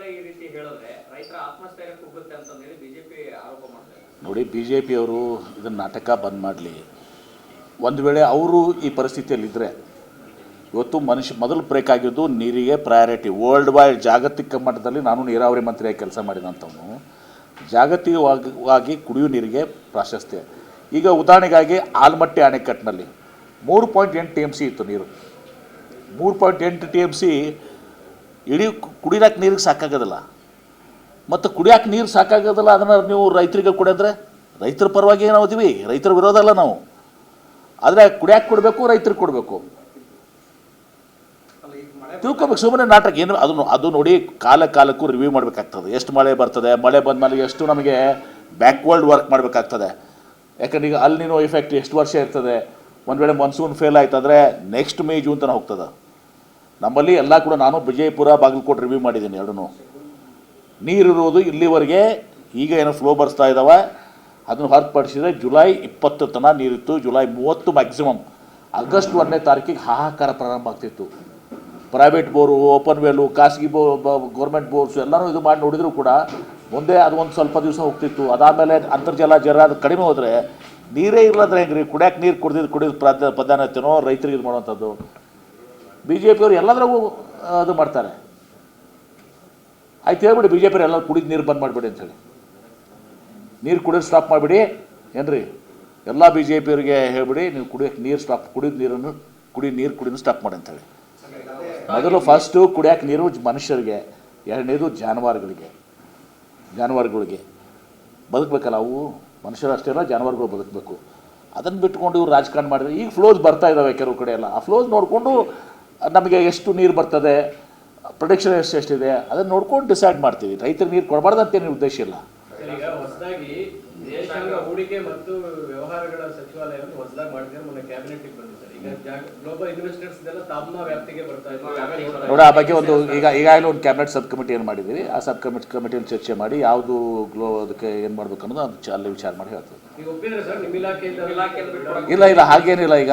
ಆದ್ಮೇಲೆ ಈ ರೀತಿ ಹೇಳಿದ್ರೆ ರೈತರ ಆತ್ಮಸ್ಥೈರ್ಯ ಕುಗ್ಗುತ್ತೆ ಅಂತ ಹೇಳಿ ಬಿಜೆಪಿ ಆರೋಪ ಮಾಡ್ತಾರೆ. ನೋಡಿ, BJP ಅವರು ಇದನ್ನು ನಾಟಕ ಬಂದ್ ಮಾಡಲಿ. ಒಂದು ವೇಳೆ ಅವರು ಈ ಪರಿಸ್ಥಿತಿಯಲ್ಲಿದ್ದರೆ ಇವತ್ತು ಮೊದಲು ಬ್ರೇಕ್ ಆಗಿದ್ದು ನೀರಿಗೆ ಪ್ರಯಾರಿಟಿ. ವರ್ಲ್ಡ್ ವೈಡ್ ಜಾಗತಿಕ ಮಟ್ಟದಲ್ಲಿ ನಾನು ನೀರಾವರಿ ಮಂತ್ರಿಯಾಗಿ ಕೆಲಸ ಮಾಡಿದಂಥವನು. ಜಾಗತಿಕವಾಗಿ ಕುಡಿಯುವ ನೀರಿಗೆ ಪ್ರಾಶಸ್ತ್ಯ. ಈಗ ಉದಾಹರಣೆಗಾಗಿ ಆಲಮಟ್ಟಿ ಅಣೆಕಟ್ಟಿನಲ್ಲಿ 3.8 TMC ಇತ್ತು ನೀರು. 3.8 TMC ಇಡೀ ಕುಡಿಯೋಕೆ ನೀರಿಗೆ ಸಾಕಾಗೋದಿಲ್ಲ. ಮತ್ತು ಕುಡಿಯೋಕೆ ನೀರು ಸಾಕಾಗೋದಿಲ್ಲ, ಅದನ್ನು ನೀವು ರೈತರಿಗೆ ಕೊಡಿದ್ರೆ ರೈತರ ಪರವಾಗಿ ನಾವು ಇದೀವಿ, ರೈತರ ವಿರೋಧ ಅಲ್ಲ ನಾವು. ಆದರೆ ಕುಡಿಯೋಕೆ ಕೊಡಬೇಕು, ರೈತರಿಗೆ ಕೊಡಬೇಕು. ತಿಳ್ಕೊಬೇಕು. ಸುಮ್ಮನೆ ನಾಟಕ ಏನು ಅದು ನೋಡಿ, ಕಾಲಕ್ಕೂ ರಿವ್ಯೂ ಮಾಡಬೇಕಾಗ್ತದೆ. ಎಷ್ಟು ಮಳೆ ಬರ್ತದೆ, ಮಳೆ ಬಂದಮೇಲೆ ಎಷ್ಟು ನಮಗೆ ಬ್ಯಾಕ್ವರ್ಡ್ ವರ್ಕ್ ಮಾಡಬೇಕಾಗ್ತದೆ. ಯಾಕಂದ್ರೆ ಈಗ ಅಲ್ಲಿ ನೀನು ಎಫೆಕ್ಟ್ ಎಷ್ಟು ವರ್ಷ ಇರ್ತದೆ. ಒಂದು ವೇಳೆ ಮಾನ್ಸೂನ್ ಫೇಲ್ ಆಯ್ತು ಅಂದರೆ ನೆಕ್ಸ್ಟ್ ಮೇ ಜೂನ್ ತನಕ ಹೋಗ್ತದೆ. ನಮ್ಮಲ್ಲಿ ಎಲ್ಲ ಕೂಡ ನಾನು ವಿಜಯಪುರ ಬಾಗಲಕೋಟೆ ರಿವ್ಯೂ ಮಾಡಿದ್ದೀನಿ ಎರಡೂ. ನೀರಿರುವುದು ಇಲ್ಲಿವರೆಗೆ ಈಗ ಏನೋ ಫ್ಲೋ ಬರ್ಸ್ತಾ ಇದ್ದಾವೆ. ಅದನ್ನು ಹೊರತುಪಡಿಸಿದರೆ ಜುಲೈ 20 ತನಕ ನೀರಿತ್ತು. July 30 maximum. ಆಗಸ್ಟ್ 1ನೇ ತಾರೀಕಿಗೆ ಹಾಹಾಕಾರ ಪ್ರಾರಂಭ ಆಗ್ತಿತ್ತು. ಪ್ರೈವೇಟ್ ಬೋರು, ಓಪನ್ ವೇಲು, ಖಾಸಗಿ ಗೌರ್ಮೆಂಟ್ ಬೋರ್ಸು ಎಲ್ಲರೂ ಇದು ಮಾಡಿ ನೋಡಿದರೂ ಕೂಡ ಮುಂದೆ ಅದು ಒಂದು ಸ್ವಲ್ಪ ದಿವಸ ಹೋಗ್ತಿತ್ತು. ಅದಾದಮೇಲೆ ಅಂತರ್ಜಲ ಅದು ಕಡಿಮೆ ಹೋದರೆ ನೀರೇ ಇರಲಾದ್ರೆ ಹೆಂಗೆ ರೀ? ಕುಡಿಯೋಕೆ ನೀರು ಕುಡಿದು ಪ್ರಾಧಾನ್ಯತೆನೋ ರೈತರಿಗೆ ಇದು ಮಾಡುವಂಥದ್ದು. BJP ಅವರು ಎಲ್ಲದ್ರಾಗೂ ಅದು ಮಾಡ್ತಾರೆ. ಆಯ್ತು ಹೇಳ್ಬಿಡಿ, BJP ಎಲ್ಲ ಕುಡಿದು ನೀರು ಬಂದ್ ಮಾಡಿಬಿಡಿ ಅಂಥೇಳಿ, ನೀರು ಕುಡಿಯೋದು ಸ್ಟಾಪ್ ಮಾಡಿಬಿಡಿ ಏನ್ರಿ. ಎಲ್ಲ BJP ಅವರಿಗೆ ಹೇಳ್ಬಿಡಿ, ನೀವು ಕುಡಿಯೋಕೆ ನೀರು ಸ್ಟಾಪ್, ನೀರು ಕುಡಿಯೋದು ಸ್ಟಾಪ್ ಮಾಡಿ ಅಂಥೇಳಿ. ಮೊದಲು ಫಸ್ಟು ಕುಡಿಯೋಕೆ ನೀರು ಮನುಷ್ಯರಿಗೆ, ಎರಡನೇದು ಜಾನುವಾರುಗಳಿಗೆ ಬದುಕಬೇಕಲ್ಲ. ಅವು ಮನುಷ್ಯರು ಅಷ್ಟೇ ಅಲ್ಲ, ಜಾನುವಾರುಗಳು ಬದುಕಬೇಕು. ಅದನ್ನು ಬಿಟ್ಕೊಂಡು ಇವ್ರು ರಾಜಕಾರಣ ಮಾಡಿದ್ರೆ ಈಗ ಫ್ಲೋಸ್ ಬರ್ತಾ ಇದ್ದಾವೆ ಕೆಲವು ಕಡೆ ಎಲ್ಲ. ಆ ಫ್ಲೋಸ್ ನೋಡಿಕೊಂಡು ನಮಗೆ ಎಷ್ಟು ನೀರು ಬರ್ತದೆ, ಪ್ರೊಡಕ್ಷನ್ ಎಷ್ಟಿದೆ ಅದನ್ನು ನೋಡ್ಕೊಂಡು ಡಿಸೈಡ್ ಮಾಡ್ತೀವಿ. ರೈತರಿಗೆ ನೀರು ಕೊಡಬಾರ್ದಂತೇನು ಉದ್ದೇಶ ಇಲ್ಲ. ಈಗ ಹೊಸದಾಗಿ ವಿದೇಶಾಂಗ ಹೂಡಿಕೆ ಮತ್ತು ವ್ಯವಹಾರಗಳ ಸಚಿವಾಲಯವನ್ನು ಹೊಸದಾಗಿ ಮಾಡಿದ್ರೆ ಮೊನ್ನೆ ಕ್ಯಾಬಿನೆಟ್ ಬಂದಿದೆ. ಈಗ ಗ್ಲೋಬಲ್ ಇನ್ವೆಸ್ಟರ್ಸ್ ಇದೆಲ್ಲ ತಮ್ಮ ವ್ಯಾಪ್ತಿಗೆ ಬರ್ತಾ ಇದೆ ನೋಡಿ. ಆ ಬಗ್ಗೆ ಈಗಾಗಲೇ ಒಂದು ಕ್ಯಾಬಿನೆಟ್ ಸಬ್ ಕಮಿಟಿ ಏನು ಮಾಡಿದ್ದೀವಿ. ಆ ಸಬ್ ಕಮಿಟಿಯಲ್ಲಿ ಚರ್ಚೆ ಮಾಡಿ ಯಾವುದು ಅದಕ್ಕೆ ಏನು ಮಾಡ್ಬೇಕು ಅನ್ನೋದು ಅದು ಅಲ್ಲಿ ವಿಚಾರ ಮಾಡಿ ಹೇಳ್ತದೆ. ಇಲ್ಲ ಹಾಗೇನಿಲ್ಲ. ಈಗ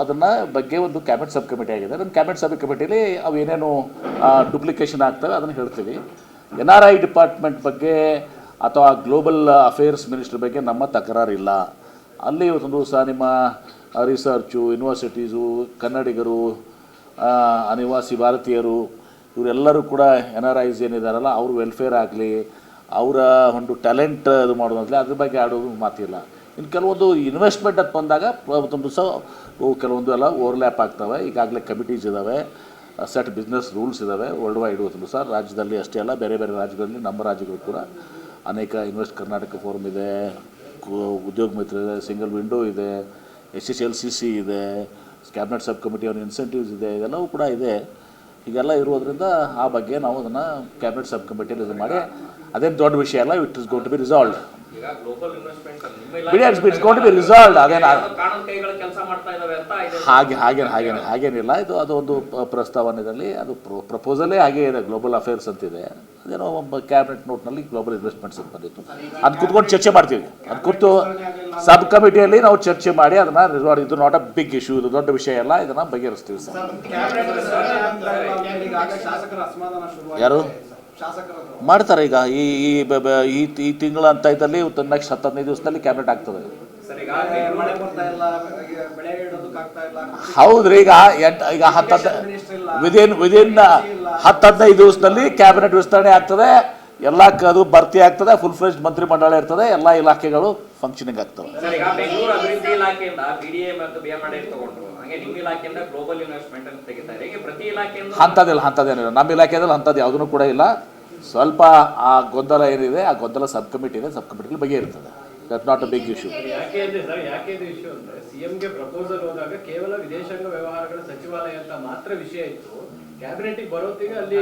ಅದನ್ನ ಬಗ್ಗೆ ಒಂದು ಕ್ಯಾಬಿನೆಟ್ ಸಬ್ ಕಮಿಟಿ ಆಗಿದೆ. ಅದನ್ನು ಕ್ಯಾಬಿನೆಟ್ ಸಬ್ ಕಮಿಟಿಲಿ ಅವು ಏನೇನು ಡುಪ್ಲಿಕೇಶನ್ ಆಗ್ತವೆ ಅದನ್ನು ಹೇಳ್ತೀವಿ. NRI ಡಿಪಾರ್ಟ್ಮೆಂಟ್ ಬಗ್ಗೆ ಅಥವಾ ಗ್ಲೋಬಲ್ ಅಫೇರ್ಸ್ ಮಿನಿಸ್ಟರ್ ಬಗ್ಗೆ ನಮ್ಮ ತಕರಾರಿಲ್ಲ. ಅಲ್ಲಿ ಒಂದು ಸಹ ನಿಮ್ಮ ರಿಸರ್ಚು, ಯೂನಿವರ್ಸಿಟೀಸು, ಕನ್ನಡಿಗರು, ಅನಿವಾಸಿ ಭಾರತೀಯರು ಇವರೆಲ್ಲರೂ ಕೂಡ NRIs ಏನಿದಾರಲ್ಲ ಅವ್ರ ವೆಲ್ಫೇರ್ ಆಗಲಿ, ಅವರ ಒಂದು ಟ್ಯಾಲೆಂಟ್ ಇದು ಮಾಡೋದಾಗಲಿ ಅದ್ರ ಬಗ್ಗೆ ಆಡೋದು ಮಾತಿಲ್ಲ. ಇನ್ನು ಕೆಲವೊಂದು ಇನ್ವೆಸ್ಟ್ಮೆಂಟ್ ಅಂತ ಬಂದಾಗ ಒಂದು ಸಹ ಕೆಲವೊಂದು ಎಲ್ಲ ಓವರ್ಲ್ಯಾಪ್ ಆಗ್ತವೆ. ಈಗಾಗಲೇ ಕಮಿಟೀಸ್ ಇದ್ದಾವೆ, ಸೆಟ್ ಬಿಸ್ನೆಸ್ ರೂಲ್ಸ್ ಇದ್ದಾವೆ ವರ್ಲ್ಡ್ ವೈಡ್. ಒಂದು ಸಹ ರಾಜ್ಯದಲ್ಲಿ ಅಷ್ಟೇ ಅಲ್ಲ, ಬೇರೆ ಬೇರೆ ರಾಜ್ಯಗಳಲ್ಲಿ, ನಮ್ಮ ರಾಜ್ಯಗಳು ಕೂಡ ಅನೇಕ ಕರ್ನಾಟಕ ಫೋರಮ್ ಇದೆ, ಉದ್ಯೋಗ ಮಿತ್ರ ಇದೆ, ಸಿಂಗಲ್ ವಿಂಡೋ ಇದೆ, SSLCC ಇದೆ, ಕ್ಯಾಬಿನೆಟ್ ಸಬ್ ಕಮಿಟಿ ಅವರ ಇನ್ಸೆಂಟಿವ್ಸ್ ಇದೆ, ಇದೆಲ್ಲವೂ ಕೂಡ ಇದೆ. ಹೀಗೆಲ್ಲ ಇರೋದ್ರಿಂದ ಆ ಬಗ್ಗೆ ನಾವು ಅದನ್ನು ಕ್ಯಾಬಿನೆಟ್ ಸಬ್ ಕಮಿಟಿಯಲ್ಲಿ ಇದು ಮಾಡಿ, ಅದೇನು ದೊಡ್ಡ ವಿಷಯ ಅಲ್ಲ. It is going to be resolved. It's going to be resolved. ಅದೇನು ಹಾಗೇನಿಲ್ಲ. ಅದೊಂದು ಪ್ರಸ್ತಾವನೆಯಲ್ಲಿ ಅದು ಪ್ರಪೋಸಲೇ ಹಾಗೇ ಇದೆ. ಗ್ಲೋಬಲ್ ಅಫೇರ್ಸ್ ಅಂತಿದೆ. ಅದೇನೋ ಒಬ್ಬ ಕ್ಯಾಬಿನೆಟ್ ನೋಟ್ನಲ್ಲಿ ಗ್ಲೋಬಲ್ ಇನ್ವೆಸ್ಟ್ಮೆಂಟ್ಸ್ ಅಂತ ಬಂದಿತ್ತು. ಅದು ಕೂತ್ಕೊಂಡು ಚರ್ಚೆ ಮಾಡ್ತೀವಿ. ಅದು ಕೂತು ಸಬ್ ಕಮಿಟಿಯಲ್ಲಿ ನಾವು ಚರ್ಚೆ ಮಾಡಿ ಅದನ್ನು ರಿಸಾಲ್ವ್. ಇದು ನಾಟ್ ಅ ಬಿಗ್ ಇಶ್ಯೂ, ಇದು ದೊಡ್ಡ ವಿಷಯ ಅಲ್ಲ, ಇದನ್ನು ಬಗೆಹರಿಸ್ತೀವಿ ಸರ್. ಯಾರು ಮಾಡ್ತಾರೆ ಈಗ ಈ ತಿಂಗಳ ಅಂತ ಇದ್ದಲ್ಲಿ ನೆಕ್ಸ್ಟ್ 10-15 ದಿವಸದಲ್ಲಿ ಕ್ಯಾಬಿನೆಟ್ ಆಗ್ತದೆ. ಹೌದ್ರಿ. ಈಗ 10-15 ದಿವಸದಲ್ಲಿ ಕ್ಯಾಬಿನೆಟ್ ವಿಸ್ತರಣೆ ಆಗ್ತದೆ. ಎಲ್ಲ ಅದು ಭರ್ತಿ ಆಗ್ತದೆ. ಫುಲ್ ಫ್ಲೆಜ್ ಮಂತ್ರಿ ಮಂಡಳ ಇರ್ತದೆ. ಎಲ್ಲ ಇಲಾಖೆಗಳು ಫಂಕ್ಷನಿಂಗ್ ಆಗ್ತವೆ. ಅಂಥದ್ದೇನಿಲ್ಲ. ನಮ್ಮ ಇಲಾಖೆಯಲ್ಲಿ ಅಂಥದ್ದು ಯಾವುದೂ ಕೂಡ ಇಲ್ಲ. ಸ್ವಲ್ಪ ಆ ಗೊಂದಲ ಏನಿದೆ, ಆ ಗೊಂದಲ ಸಬ್ ಕಮಿಟಿ ಇದೆ, ಸಬ್ ಕಮಿಟಿಲಿ ಬಗ್ಗೆ ಇರ್ತದೆ. That not a big issue. ಯಾಕೆ ಇಶ್ಯೂ ಅಂದ್ರೆ ಸಿಎಂಗೆ ಪ್ರಪೋಸಲ್ ಹೋದಾಗ ಕೇವಲ ವಿದೇಶಾಂಗ ವ್ಯವಹಾರಗಳ ಸಚಿವಾಲಯ ಅಂತ ಮಾತ್ರ ವಿಷಯ ಇತ್ತು. ಕ್ಯಾಬಿನೆಟ್ಗೆ ಬರೋತ್ತಿಗೆ ಅಲ್ಲಿ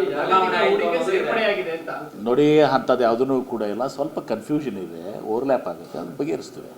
ಸೇರ್ಪಡೆಯಾಗಿದೆ ಅಂತ ನೋಡಿ. ಅಂಥದ್ದು ಯಾವುದೂ ಕೂಡ ಇಲ್ಲ. ಸ್ವಲ್ಪ ಕನ್ಫ್ಯೂಷನ್ ಇದೆ, ಓವರ್ಲ್ಯಾಪ್ ಆಗುತ್ತೆ. ಅದು ಬಗೆಹರಿಸ್ತೀವಿ.